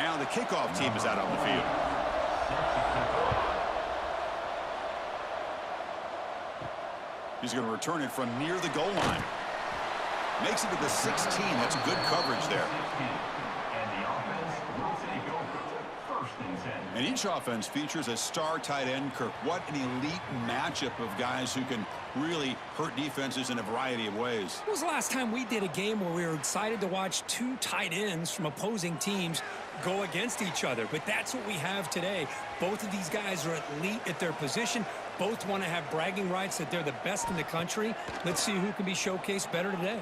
Now the kickoff team is out on the field. He's going to return it from near the goal line. Makes it to the 16. That's good coverage there. And each offense features a star tight end, Kirk. What an elite matchup of guys who can really hurt defenses in a variety of ways. When was the last time we did a game where we were excited to watch two tight ends from opposing teams go against each other? But that's what we have today. Both of these guys are elite at their position. Both want to have bragging rights that they're the best in the country. Let's see who can be showcased better today.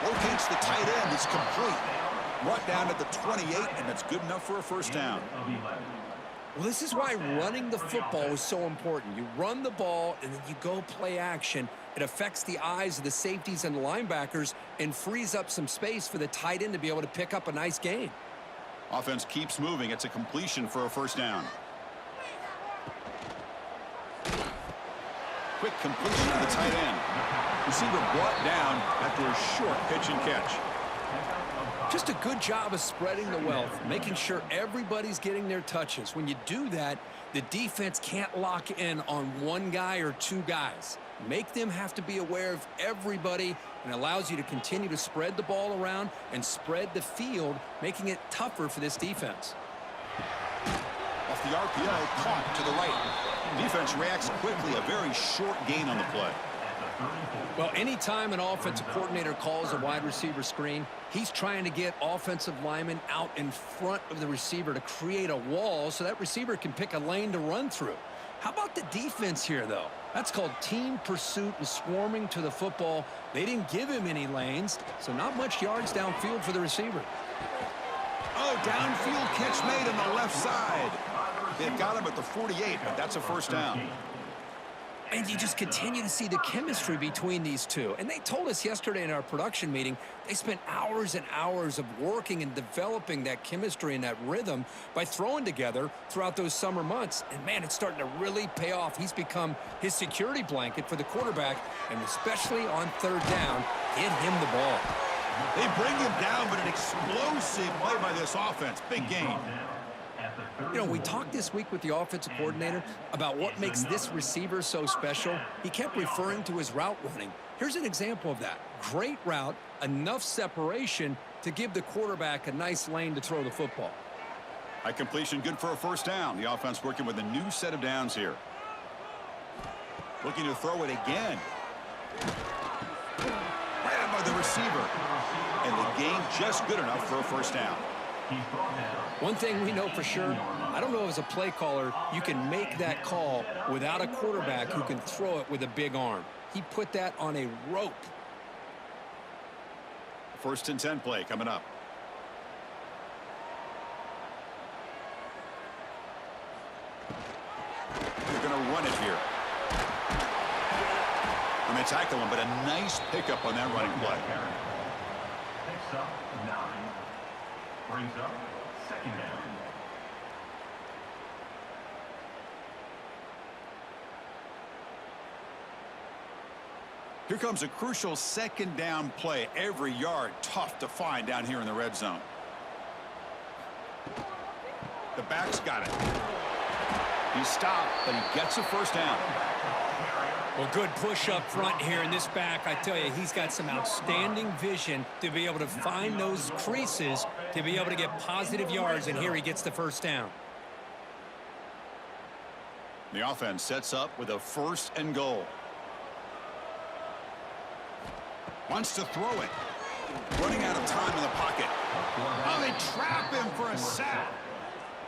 Locates the tight end. It's complete. Brought down at the 28, and that's good enough for a first down. Well, this is why running the football is so important. You run the ball, and then you go play action. It affects the eyes of the safeties and the linebackers and frees up some space for the tight end to be able to pick up a nice gain. Offense keeps moving. It's a completion for a first down. Quick completion to the tight end. Receiver brought down after a short pitch and catch. Just a good job of spreading the wealth, making sure everybody's getting their touches. When you do that, the defense can't lock in on one guy or two guys. Make them have to be aware of everybody, and allows you to continue to spread the ball around and spread the field, making it tougher for this defense. Off the RPO, caught to the right. Defense reacts quickly, a very short gain on the play. Well, anytime an offensive coordinator calls a wide receiver screen, he's trying to get offensive linemen out in front of the receiver to create a wall so that receiver can pick a lane to run through. How about the defense here, though? That's called team pursuit and swarming to the football. They didn't give him any lanes, so not much yards downfield for the receiver. Oh, downfield catch made on the left side. They've got him at the 48, but that's a first down. And you just continue to see the chemistry between these two. And they told us yesterday in our production meeting, they spent hours and hours of working and developing that chemistry and that rhythm by throwing together throughout those summer months. And, man, it's starting to really pay off. He's become his security blanket for the quarterback, and especially on third down, get him the ball. They bring him down, but an explosive play by this offense. Big gain. You know, we talked this week with the offensive coordinator about what makes this receiver so special. He kept referring to his route running. Here's an example of that. Great route, enough separation to give the quarterback a nice lane to throw the football. High completion, good for a first down. The offense working with a new set of downs here. Looking to throw it again. Grabbed by the receiver. And the gain just good enough for a first down. One thing we know for sure, I don't know as a play caller, you can make that call without a quarterback who can throw it with a big arm. He put that on a rope. First and 10 play coming up. They're going to run it here. I'm going to tackle him, but a nice pickup on that running play. Picks up 9. Brings up second down. Here comes a crucial second down play. Every yard tough to find down here in the red zone. The back's got it. He stopped, but he gets a first down. Well, good push up front here in this back. I tell you, he's got some outstanding vision to be able to find those creases, to be able to get positive yards, and here he gets the first down. The offense sets up with a first and goal. Wants to throw it. Running out of time in the pocket. Oh, they trap him for a sack.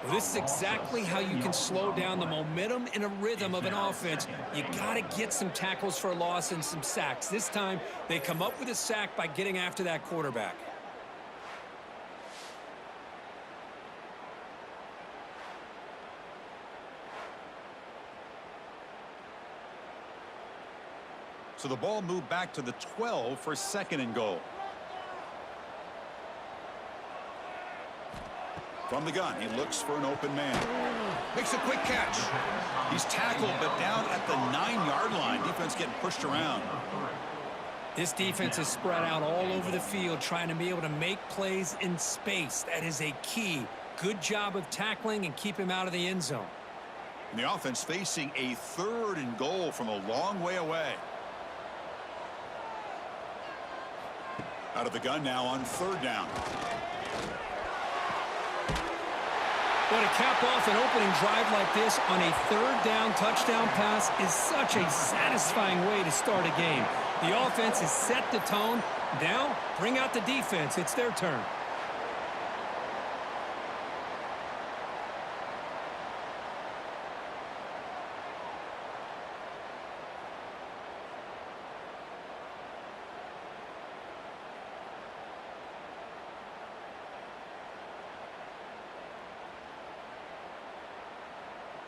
Well, this is exactly how you can slow down the momentum and a rhythm of an offense. You got to get some tackles for a loss and some sacks. This time, they come up with a sack by getting after that quarterback. So the ball moved back to the 12 for second and goal. From the gun, he looks for an open man. Makes a quick catch. He's tackled, but down at the 9-yard line. Defense getting pushed around. This defense is spread out all over the field, trying to be able to make plays in space. That is a key. Good job of tackling and keep him out of the end zone. And the offense facing a 3rd and goal from a long way away. Out of the gun now on 3rd down. But to cap off an opening drive like this on a 3rd down touchdown pass is such a satisfying way to start a game. The offense has set the tone. Now, bring out the defense. It's their turn.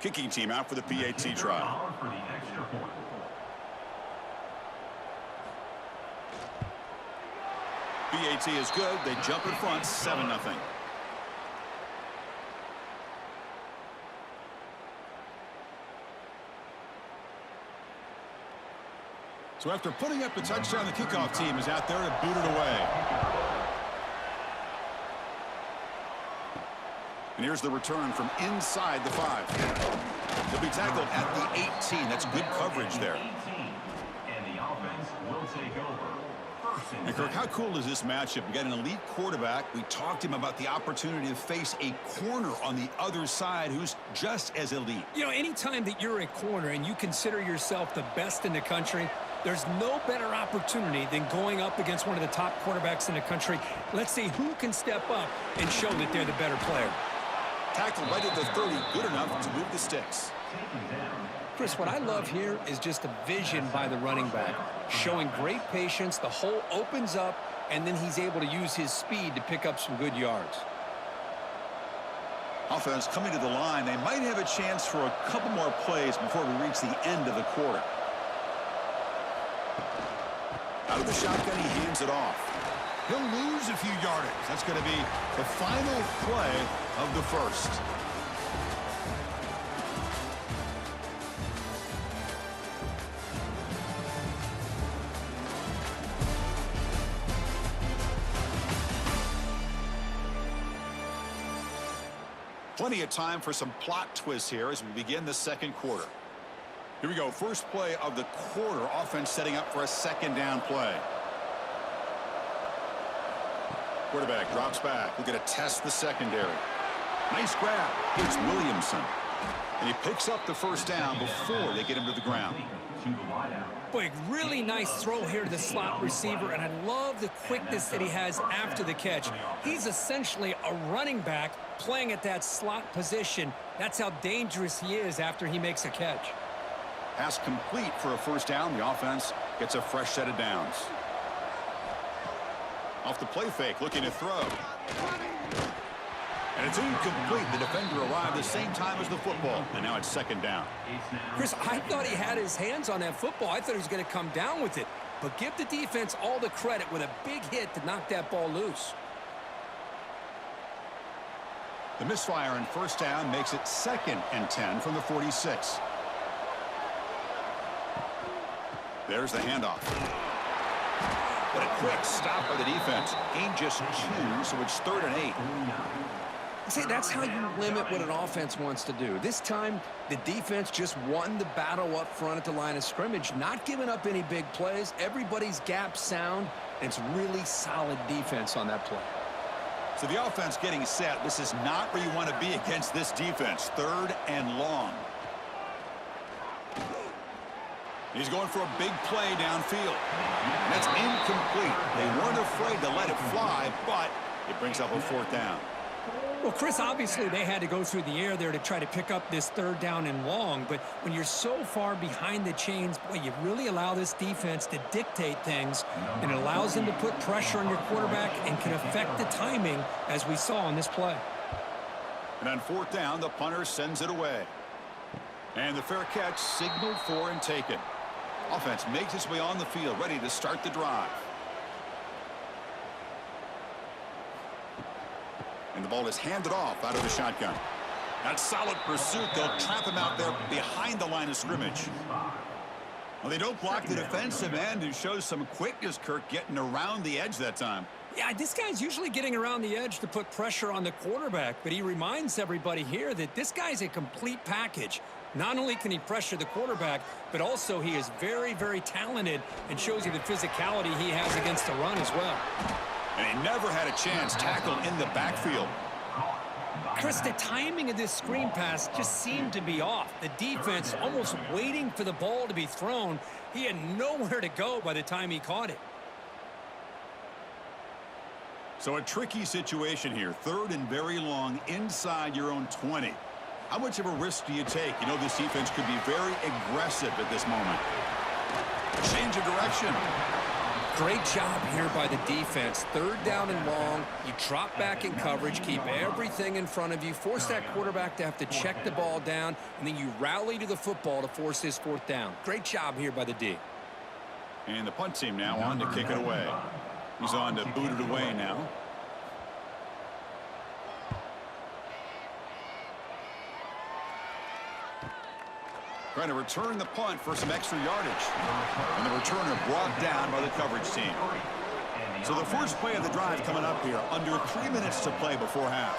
Kicking team out for the PAT try. For the extra point. PAT is good. They jump in front, 7-0. So after putting up the touchdown, the kickoff team is out there to boot it away. And here's the return from inside the 5. They'll be tackled at the 18. That's good coverage there. And the offense will take over. And Kirk, how cool is this matchup? We got an elite quarterback. We talked to him about the opportunity to face a corner on the other side who's just as elite. You know, anytime that you're a corner and you consider yourself the best in the country, there's no better opportunity than going up against one of the top quarterbacks in the country. Let's see who can step up and show that they're the better player. Tackled right at the 30, good enough to move the sticks. Chris, what I love here is just a vision by the running back, showing great patience. The hole opens up, and then he's able to use his speed to pick up some good yards. Offense coming to the line. They might have a chance for a couple more plays before we reach the end of the quarter. Out of the shotgun, he hands it off. He'll lose a few yardage. That's going to be the final play of the first. Plenty of time for some plot twists here as we begin the second quarter. Here we go. First play of the quarter. Offense setting up for a 2nd down play. Quarterback drops back. We're going to test the secondary. Nice grab. Here's Williamson. And he picks up the 1st down before they get him to the ground. Boy, really nice throw here to the slot receiver, and I love the quickness that he has after the catch. He's essentially a running back playing at that slot position. That's how dangerous he is after he makes a catch. Pass complete for a 1st down. The offense gets a fresh set of downs. Off the play fake, looking to throw. And it's incomplete. The defender arrived the same time as the football. And now it's 2nd down. Chris, I thought he had his hands on that football. I thought he was going to come down with it. But give the defense all the credit with a big hit to knock that ball loose. The misfire on 1st down makes it 2nd and 10 from the 46. There's the handoff. But a quick stop by the defense. Gain just 2, so it's 3rd and 8. See, that's how you limit what an offense wants to do. This time, the defense just won the battle up front at the line of scrimmage, not giving up any big plays. Everybody's gap sound, and it's really solid defense on that play. So the offense getting set. This is not where you want to be against this defense. 3rd and long. He's going for a big play downfield. And that's incomplete. They weren't afraid to let it fly, but it brings up a 4th down. Well, Chris, obviously they had to go through the air there to try to pick up this 3rd down and long, but when you're so far behind the chains, boy, you really allow this defense to dictate things, and it allows them to put pressure on your quarterback and can affect the timing, as we saw on this play. And on 4th down, the punter sends it away. And the fair catch signaled for and taken. Offense makes its way on the field, ready to start the drive. And the ball is handed off out of the shotgun. That solid pursuit. They'll trap him out there behind the line of scrimmage. Well, they don't block the defensive end, who shows some quickness, Kirk, getting around the edge that time. Yeah, this guy's usually getting around the edge to put pressure on the quarterback, but he reminds everybody here that this guy's a complete package. Not only can he pressure the quarterback, but also he is very, very talented and shows you the physicality he has against the run as well. And he never had a chance tackled in the backfield. Chris, the timing of this screen pass just seemed to be off. The defense almost waiting for the ball to be thrown. He had nowhere to go by the time he caught it. So a tricky situation here. 3rd and very long inside your own 20. How much of a risk do you take? You know, this defense could be very aggressive at this moment. Change of direction. Great job here by the defense. 3rd down and long. You drop back in coverage, keep everything in front of you, force that quarterback to have to check the ball down, and then you rally to the football to force this 4th down. Great job here by the D. And the punt team now on to kick it away. He's on to boot it away now. Trying to return the punt for some extra yardage. And the returner brought down by the coverage team. So the first play of the drive coming up here. Under 3 minutes to play before half.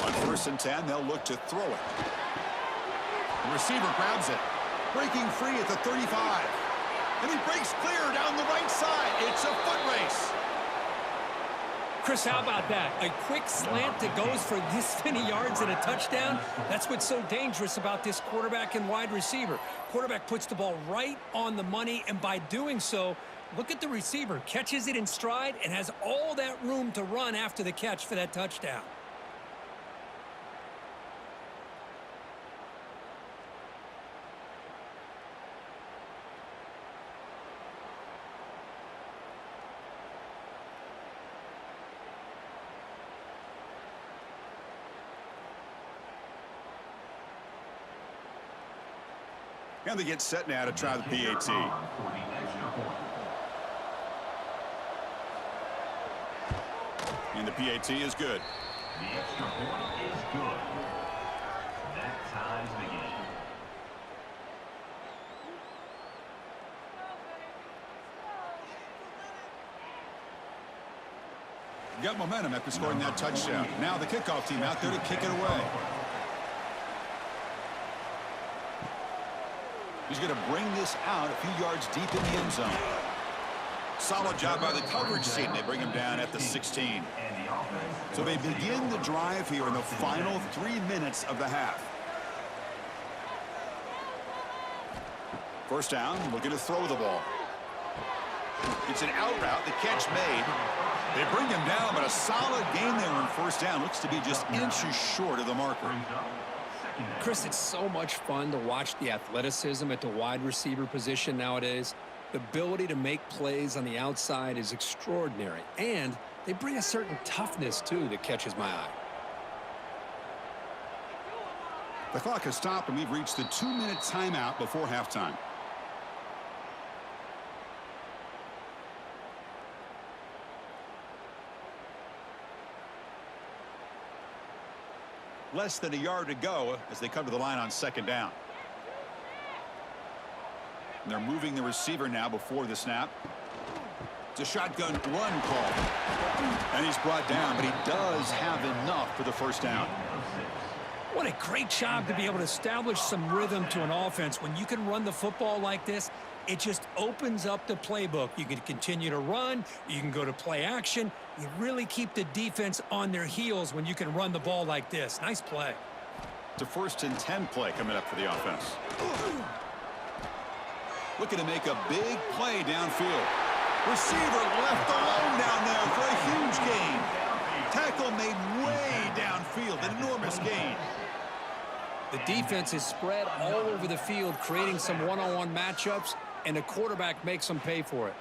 On 1st and 10, they'll look to throw it. The receiver grabs it. Breaking free at the 35. And he breaks clear down the right side. It's a foot race. Chris, how about that? A quick slant that goes for this many yards and a touchdown. That's what's so dangerous about this quarterback and wide receiver. Quarterback puts the ball right on the money, and by doing so, look at the receiver. Catches it in stride and has all that room to run after the catch for that touchdown. And they get set now to try the PAT. And the PAT is good. The extra point is good. That ties the game. Got momentum after scoring that touchdown. Now the kickoff team out there to kick it away. He's going to bring this out a few yards deep in the end zone. Solid job by the coverage team. They bring him down at the 16. So they begin the drive here in the final 3 minutes of the half. First down, looking to throw the ball. It's an out route, the catch made. They bring him down, but a solid gain there on first down. Looks to be just inches short of the marker. Chris, it's so much fun to watch the athleticism at the wide receiver position nowadays. The ability to make plays on the outside is extraordinary, and they bring a certain toughness, too, that catches my eye. The clock has stopped, and we've reached the 2-minute timeout before halftime. Less than a yard to go as they come to the line on second down. And they're moving the receiver now before the snap. It's a shotgun run call. And he's brought down, but he does have enough for the first down. What a great job to be able to establish some rhythm to an offense. When you can run the football like this, it just opens up the playbook. You can continue to run. You can go to play action. You really keep the defense on their heels when you can run the ball like this. Nice play. It's a 1st and 10 play coming up for the offense. Looking to make a big play downfield. Receiver left alone down there for a huge gain. Tackle made way downfield. An enormous gain. The defense is spread all over the field, creating some one-on-one matchups, and the quarterback makes them pay for it.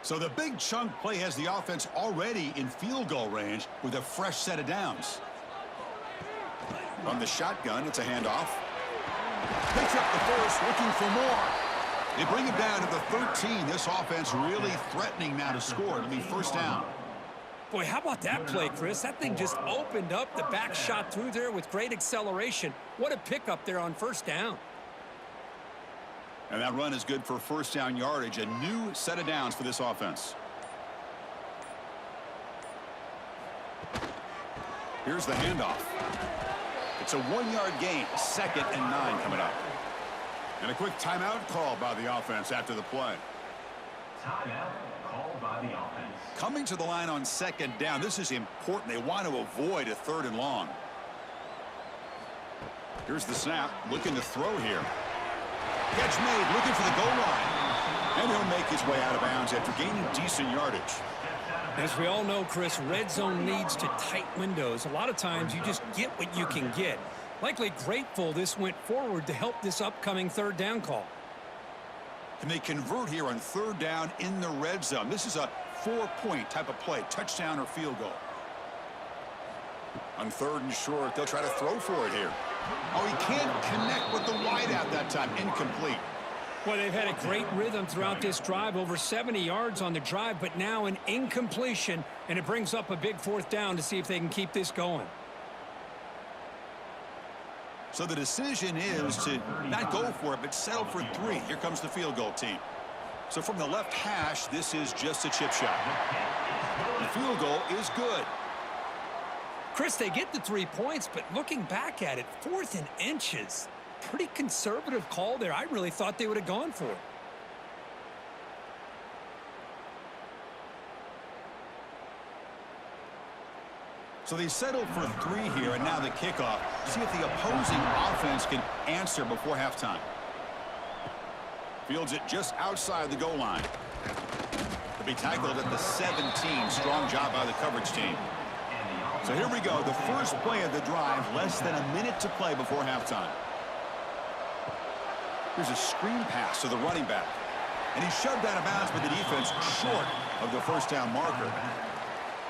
So the big chunk play has the offense already in field goal range with a fresh set of downs. From the shotgun, it's a handoff. Picks up the first, looking for more. They bring him down to the 13. This offense really threatening now to score. It'll be first down. Boy, how about that play, Chris? That thing just opened up. The back shot through there with great acceleration. What a pickup there on first down. And that run is good for first down yardage. A new set of downs for this offense. Here's the handoff. It's a 1-yard gain. 2nd and 9 coming up. And a quick timeout call by the offense after the play. Timeout called by the offense. Coming to the line on 2nd down. This is important. They want to avoid a 3rd and long. Here's the snap. Looking to throw here. Catch made. Looking for the goal line. And he'll make his way out of bounds after gaining decent yardage. As we all know, Chris, red zone leads to tight windows. A lot of times you just get what you can get. Likely grateful this went forward to help this upcoming 3rd down call. Can they convert here on 3rd down in the red zone? This is a 4-point type of play, touchdown or field goal. On 3rd and short, they'll try to throw for it here. Oh, he can't connect with the wideout that time. Incomplete. Well, they've had a great rhythm throughout this drive, over 70 yards on the drive, but now an incompletion, and it brings up a big 4th down to see if they can keep this going. So the decision is to not go for it, but settle for 3. Here comes the field goal team. So from the left hash, this is just a chip shot. The field goal is good. Chris, they get the 3 points, but looking back at it, 4th and inches. Pretty conservative call there. I really thought they would have gone for it. So they settled for 3 here, and now the kickoff. See if the opposing offense can answer before halftime. Fields it just outside the goal line. To be tackled at the 17. Strong job by the coverage team. So here we go. The first play of the drive. Less than a minute to play before halftime. Here's a screen pass to the running back. And he's shoved out of bounds by the defense short of the first down marker.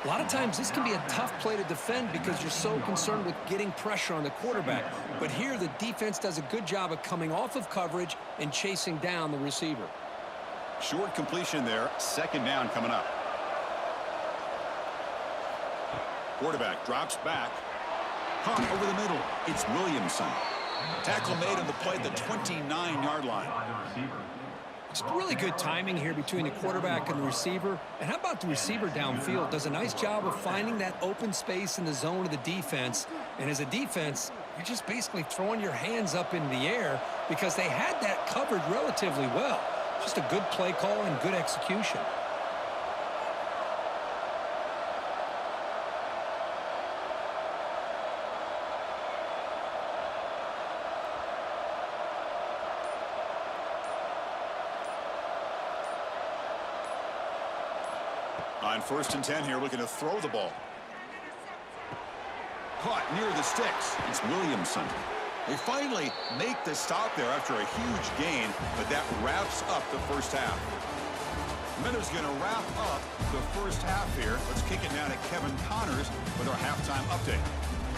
A lot of times this can be a tough play to defend because you're so concerned with getting pressure on the quarterback. But here the defense does a good job of coming off of coverage and chasing down the receiver. Short completion there. 2nd down coming up. Quarterback drops back. Caught over the middle. It's Williamson. Tackle made on the play at the 29-yard line. It's really good timing here between the quarterback and the receiver. And how about the receiver downfield? Does a nice job of finding that open space in the zone of the defense. And as a defense, you're just basically throwing your hands up in the air because they had that covered relatively well. Just a good play call and good execution. On 1st and 10 here, looking to throw the ball. Caught near the sticks. It's Williamson. They finally make the stop there after a huge gain, but that wraps up the first half. Miller's going to wrap up the first half here. Let's kick it down to Kevin Connors with our halftime update.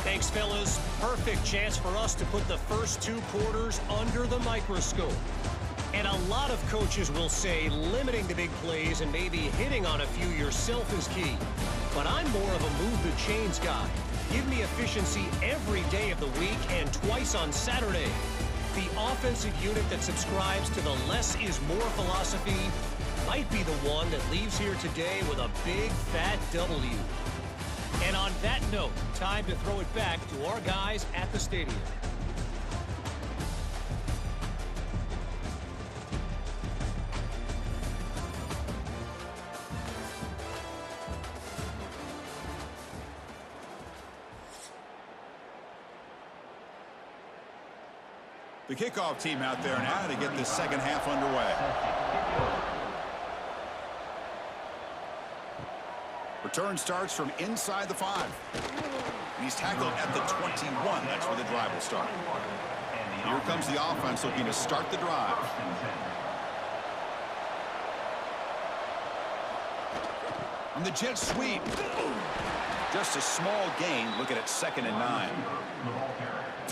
Thanks, fellas. Perfect chance for us to put the first 2 quarters under the microscope. And a lot of coaches will say limiting the big plays and maybe hitting on a few yourself is key. But I'm more of a move the chains guy. Give me efficiency every day of the week and twice on Saturday. The offensive unit that subscribes to the less is more philosophy might be the one that leaves here today with a big fat W. And on that note, time to throw it back to our guys at the stadium. The kickoff team out there now to get the second half underway. Return starts from inside the 5. And he's tackled at the 21. That's where the drive will start. Here comes the offense looking to start the drive. And the jet sweep. Just a small gain. Looking at 2nd and 9.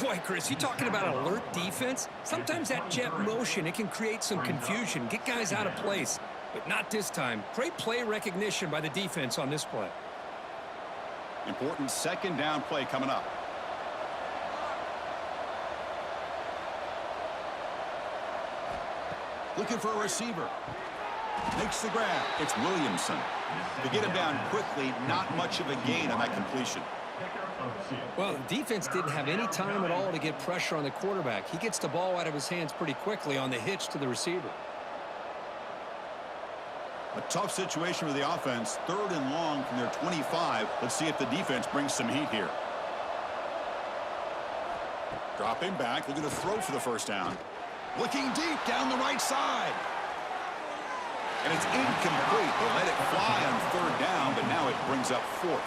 Boy, Chris, you talking about alert defense? Sometimes that jet motion, it can create some confusion, get guys out of place. But not this time. Great play recognition by the defense on this play. Important second down play coming up. Looking for a receiver. Makes the grab. It's Williamson. To get him down quickly, not much of a gain on that completion. Well, the defense didn't have any time at all to get pressure on the quarterback. He gets the ball out of his hands pretty quickly on the hitch to the receiver. A tough situation for the offense. 3rd and long from their 25. Let's see if the defense brings some heat here. Dropping back, looking to throw for the first down. Looking deep down the right side. And it's incomplete. They let it fly on 3rd down, but now it brings up 4th.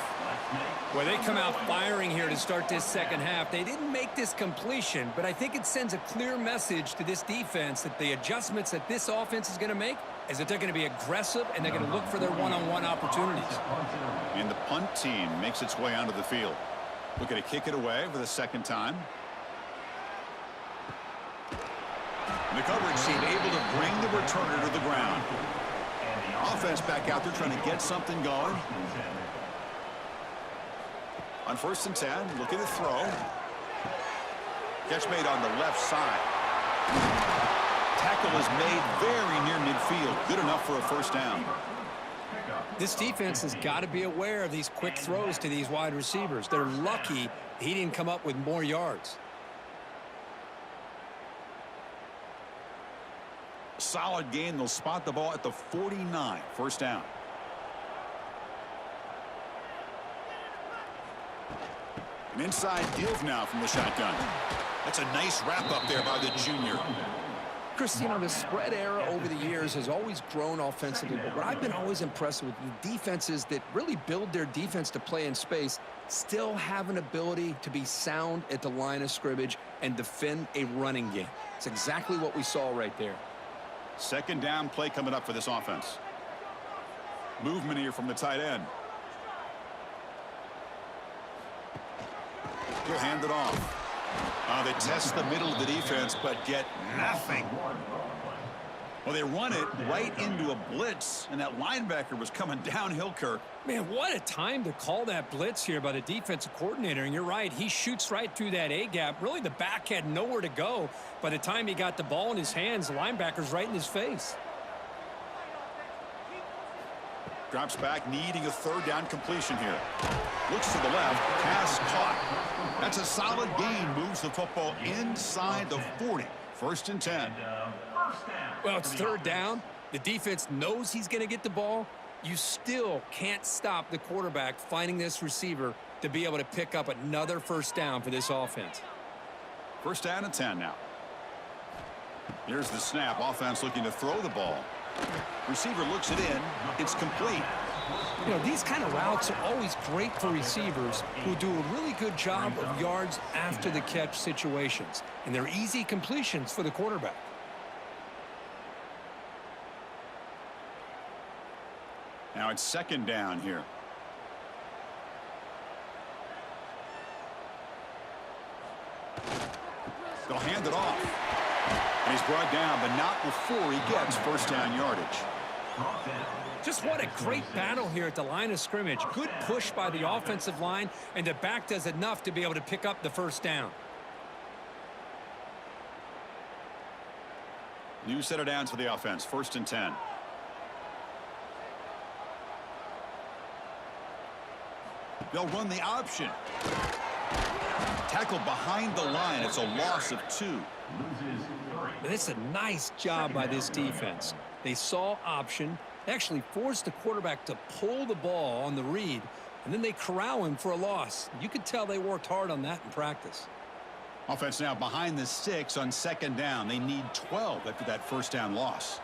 Well, they come out firing here to start this second half. They didn't make this completion, but I think it sends a clear message to this defense that the adjustments that this offense is going to make is that they're going to be aggressive and they're going to look for their one-on-one opportunities. And the punt team makes its way onto the field. Looking to kick it away for the second time. The coverage team able to bring the returner to the ground. Offense back out there trying to get something going. On 1st and 10, looking to throw. Catch made on the left side. Tackle is made very near midfield. Good enough for a first down. This defense has got to be aware of these quick throws to these wide receivers. They're lucky he didn't come up with more yards. Solid gain. They'll spot the ball at the 49. First down. An inside give now from the shotgun. That's a nice wrap up there by the junior. Chris, you know, the spread era over the years has always grown offensively, but what I've been always impressed with the defenses that really build their defense to play in space still have an ability to be sound at the line of scrimmage and defend a running game. It's exactly what we saw right there. Second down play coming up for this offense. Movement here from the tight end. He'll hand it off. They test the middle of the defense, but get nothing. Well, they run it right into a blitz, and that linebacker was coming downhill, Kirk. Man, what a time to call that blitz here by the defensive coordinator. And you're right, he shoots right through that A-gap. Really, the back had nowhere to go. By the time he got the ball in his hands, the linebacker's right in his face. Drops back, needing a 3rd down completion here. Looks to the left, pass caught. That's a solid gain, moves the football inside the 40. 1st and 10. Well, it's 3rd down. The defense knows he's going to get the ball. You still can't stop the quarterback finding this receiver to be able to pick up another first down for this offense. 1st down and 10 now. Here's the snap. Offense looking to throw the ball. Receiver looks it in. It's complete. You know, these kind of routes are always great for receivers who do a really good job of yards after the catch situations. And they're easy completions for the quarterback. Now it's 2nd down here. They'll hand it off. And he's brought down, but not before he gets 1st down yardage. Just what a great battle here at the line of scrimmage. Good push by the offensive line, and the back does enough to be able to pick up the first down. New set of downs for the offense. 1st and 10. They'll run the option. Tackled behind the line. It's a loss of 2. And it's a nice job by this defense. They saw option. They actually forced the quarterback to pull the ball on the read, and then they corral him for a loss. You could tell they worked hard on that in practice. Offense now behind the 6 on 2nd down. They need 12 after that 1st down loss.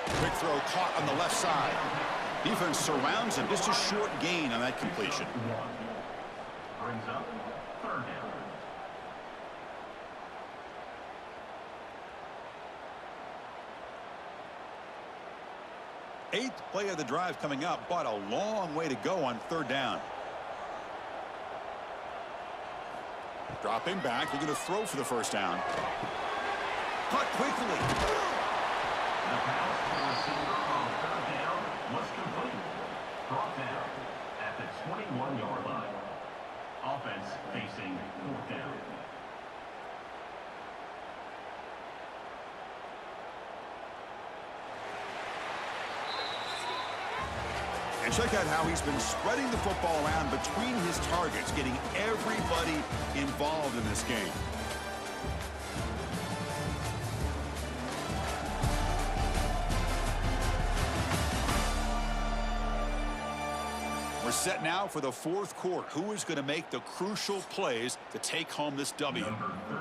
Quick throw caught on the left side. Defense surrounds him. Just a short gain on that completion. Brings up 3rd down. Eighth play of the drive coming up, but a long way to go on 3rd down. Dropping back, looking to throw for the first down. Caught quickly. The pass to the receiver on third down was complete. Brought down at the 21-yard line. Offense facing fourth down. And check out how he's been spreading the football around between his targets, getting everybody involved in this game. We're set now for the fourth quarter. Who is going to make the crucial plays to take home this W?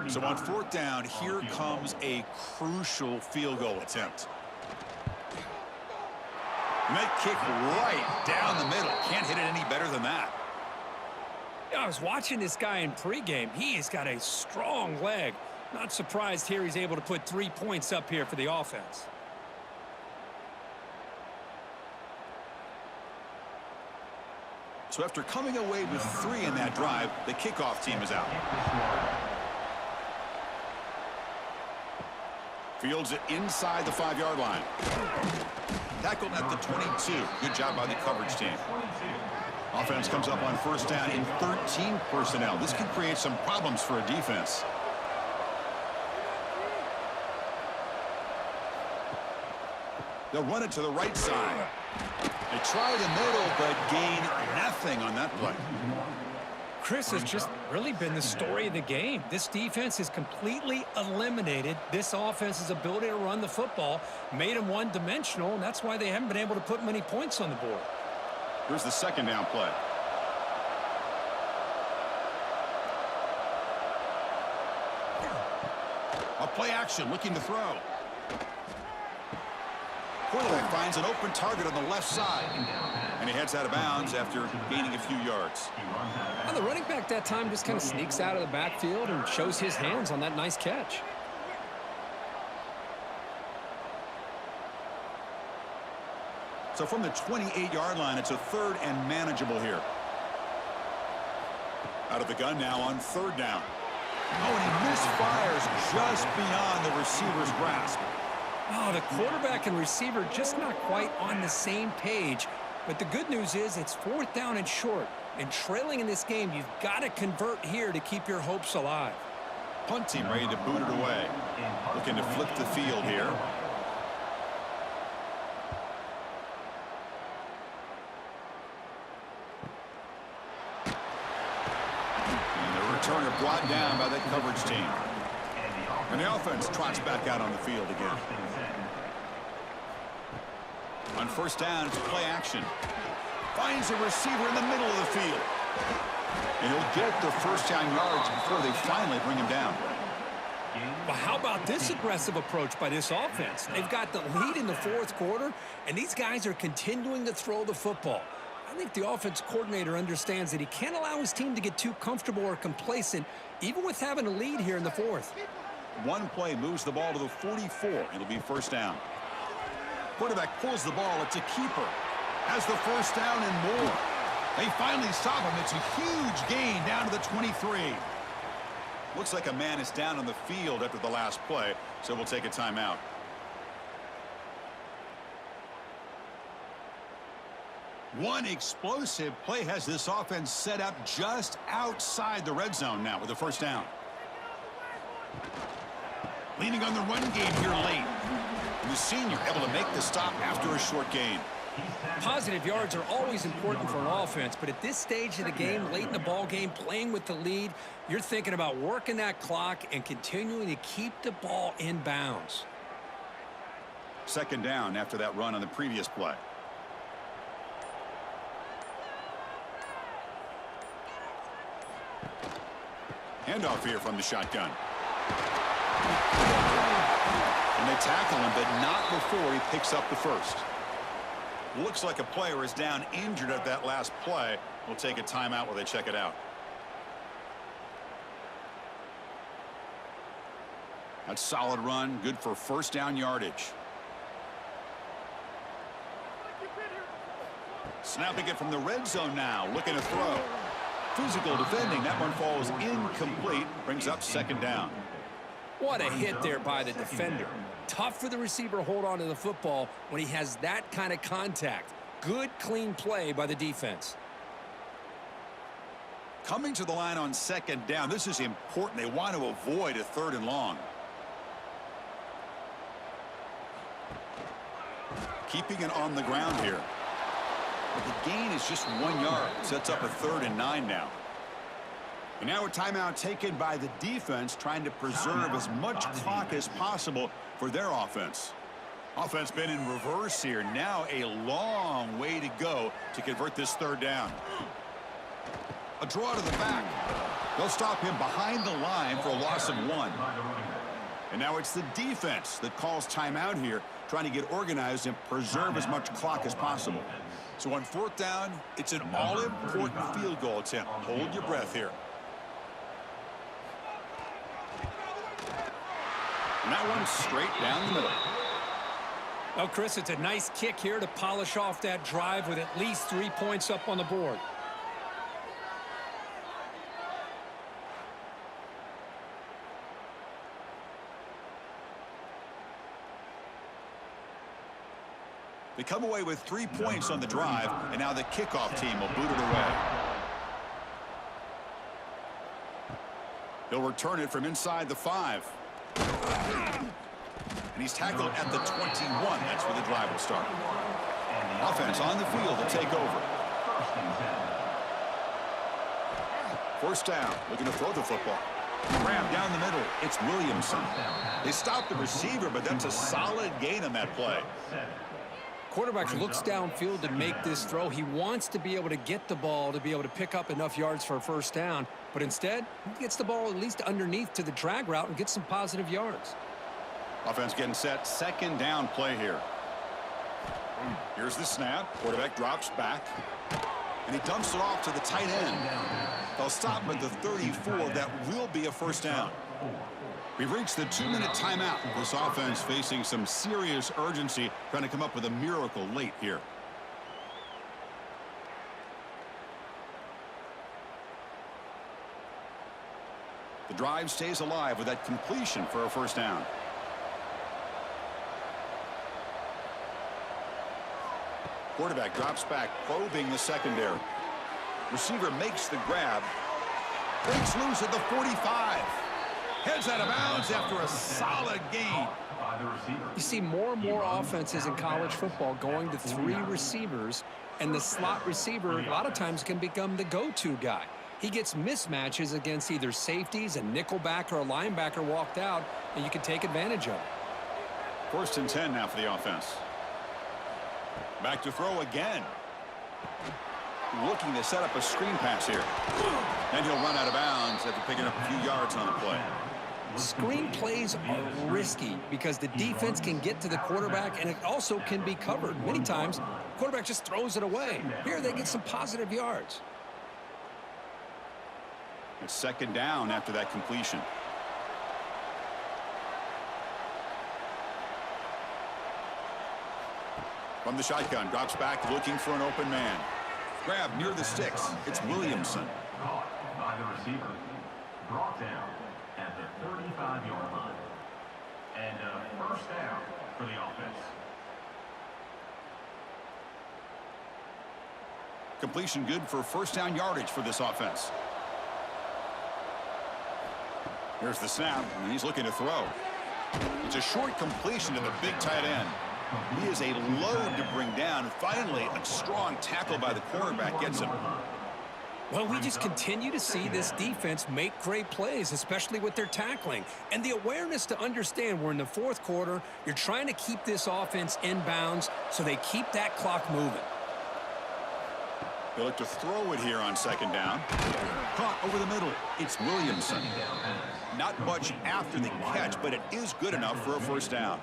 So on fourth down, here comes a crucial field goal attempt. And that kick right down the middle. Can't hit it any better than that. I was watching this guy in pregame. He has got a strong leg. Not surprised here he's able to put 3 points up here for the offense. So after coming away with 3 in that drive, the kickoff team is out. Fields it inside the 5-yard line. Tackled at the 22. Good job by the coverage team. Offense comes up on first down in 13 personnel. This can create some problems for a defense. They'll run it to the right side. They try the middle, but gain nothing on that play. Chris has just really been the story of the game. This defense has completely eliminated this offense's ability to run the football, made them one-dimensional, and that's why they haven't been able to put many points on the board. Here's the second down play. A play action, looking to throw. Quarterback finds an open target on the left side. And he heads out of bounds after gaining a few yards. And the running back that time just kind of sneaks out of the backfield and shows his hands on that nice catch. So from the 28-yard line, it's a third and manageable here. Out of the gun now on third down. Oh, and he misfires just beyond the receiver's grasp. Oh, the quarterback and receiver just not quite on the same page. But the good news is it's fourth down and short. And trailing in this game, you've got to convert here to keep your hopes alive. Punt team ready to boot it away. Looking to flip the field here. And the returner brought down by that coverage team. And the offense trots back out on the field again. On first down, it's play action. Finds a receiver in the middle of the field. And he'll get the first down yards before they finally bring him down. Well, how about this aggressive approach by this offense? They've got the lead in the fourth quarter, and these guys are continuing to throw the football. I think the offense coordinator understands that he can't allow his team to get too comfortable or complacent, even with having a lead here in the fourth. One play moves the ball to the 44. It'll be first down. Quarterback pulls the ball. It's a keeper. Has the first down and more. They finally stop him. It's a huge gain down to the 23. Looks like a man is down on the field after the last play, so we'll take a timeout. One explosive play has this offense set up just outside the red zone now with the first down. Leaning on the run game here late. And the senior able to make the stop after a short gain. Positive yards are always important for an offense, but at this stage of the game, late in the ball game, playing with the lead, you're thinking about working that clock and continuing to keep the ball in bounds. Second down after that run on the previous play. Handoff here from the shotgun. And they tackle him, but not before he picks up the first. Looks like a player is down injured at that last play. We'll take a timeout while they check it out. That's solid run, good for first down yardage. Snapping it from the red zone now, looking to throw. Physical defending, that one falls incomplete. Brings up second down. What a hit there by the defender. Tough for the receiver to hold on to the football when he has that kind of contact. Good, clean play by the defense. Coming to the line on second down. This is important. They want to avoid a 3rd and long. Keeping it on the ground here. But the gain is just 1 yard. Sets up a 3rd and 9 now. And now a timeout taken by the defense, trying to preserve as much clock as possible for their offense. Offense been in reverse here. Now a long way to go to convert this 3rd down. A draw to the back. They'll stop him behind the line for a loss of 1. And now it's the defense that calls timeout here, trying to get organized and preserve as much clock as possible. So on 4th down, it's an all-important field goal attempt. Hold your breath here. And that one's straight down the middle. Well, Chris, it's a nice kick here to polish off that drive with at least 3 points up on the board. They come away with 3 points on the drive, and now the kickoff team will boot it away. He'll return it from inside the 5. And he's tackled at the 21. That's where the drive will start. Offense on the field to take over. 1st down, looking to throw the football. Grab down the middle. It's Williamson. They stopped the receiver, but that's a solid gain on that play. Quarterback looks downfield to make this throw. He wants to be able to get the ball to be able to pick up enough yards for a 1st down, but instead he gets the ball at least underneath to the drag route and gets some positive yards. Offense getting set. 2nd down play here. Here's the snap. Quarterback drops back, and he dumps it off to the tight end. They'll stop at the 34. That will be a 1st down. We've reached the 2-minute timeout. This offense facing some serious urgency, trying to come up with a miracle late here. The drive stays alive with that completion for a 1st down. Quarterback drops back, probing the secondary. Receiver makes the grab. Breaks loose at the 45. Heads out of bounds after a solid gain. You see more and more offenses in college football going to 3 receivers, and the slot receiver a lot of times can become the go-to guy. He gets mismatches against either safeties, a nickelback, or a linebacker walked out, and you can take advantage of it. 1st and 10 now for the offense. Back to throw again. Looking to set up a screen pass here. And he'll run out of bounds after picking up a few yards on the play. Screen plays are risky because the defense can get to the quarterback, and it also can be covered. Many times, the quarterback just throws it away. Here they get some positive yards. It's 2nd down after that completion. From the shotgun, drops back looking for an open man. Grab near the sticks. It's Williamson. Caught by the receiver. Brought down at the 35-yard line. And a 1st down for the offense. Completion good for 1st down yardage for this offense. Here's the snap, and he's looking to throw. It's a short completion to the big tight end. He is a load to bring down. Finally, a strong tackle by the quarterback gets him. Well, we just continue to see this defense make great plays, especially with their tackling. And the awareness to understand we're in the 4th quarter, you're trying to keep this offense in bounds so they keep that clock moving. They look to throw it here on 2nd down. Caught over the middle. It's Williamson. Not much after the catch, but it is good enough for a 1st down.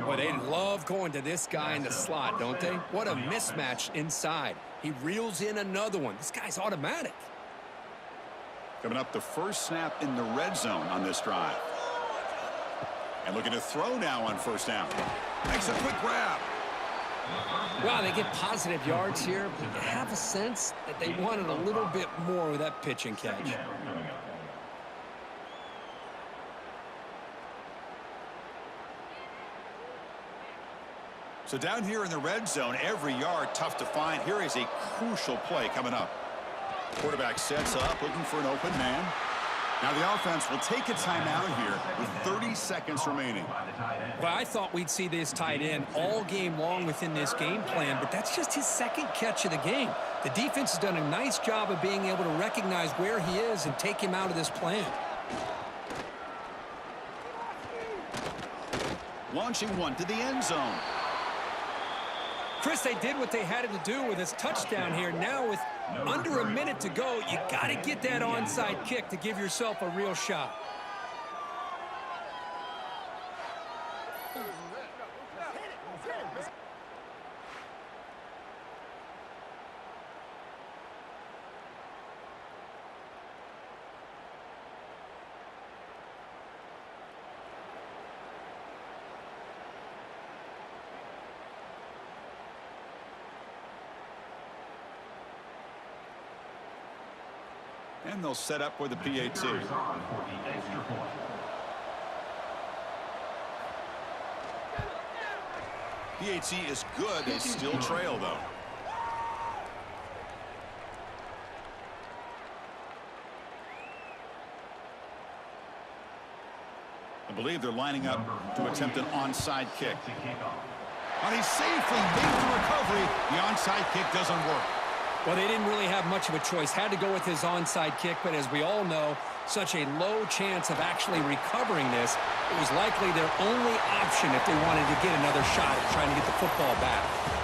Boy, they love going to this guy in the slot, don't they? What a mismatch inside. He reels in another one. This guy's automatic. Coming up, the 1st snap in the red zone on this drive. And looking to throw now on 1st down. Makes a quick grab. Wow, they get positive yards here, but you have a sense that they wanted a little bit more with that pitch and catch. So down here in the red zone, every yard tough to find. Here is a crucial play coming up. Quarterback sets up, looking for an open man. Now the offense will take a timeout here with 30 seconds remaining. Well, I thought we'd see this tight end all game long within this game plan, but that's just his second catch of the game. The defense has done a nice job of being able to recognize where he is and take him out of this plan. Launching one to the end zone. Chris, they did what they had to do with his touchdown here. Now with under a minute to go, you got to get that onside kick to give yourself a real shot. And they'll set up for the PAT. PAT is good. They still trail, though. I believe they're lining up to attempt an onside kick. And he safely made the recovery. The onside kick doesn't work. Well, they didn't really have much of a choice. Had to go with his onside kick, but as we all know, such a low chance of actually recovering this. It was likely their only option if they wanted to get another shot at trying to get the football back.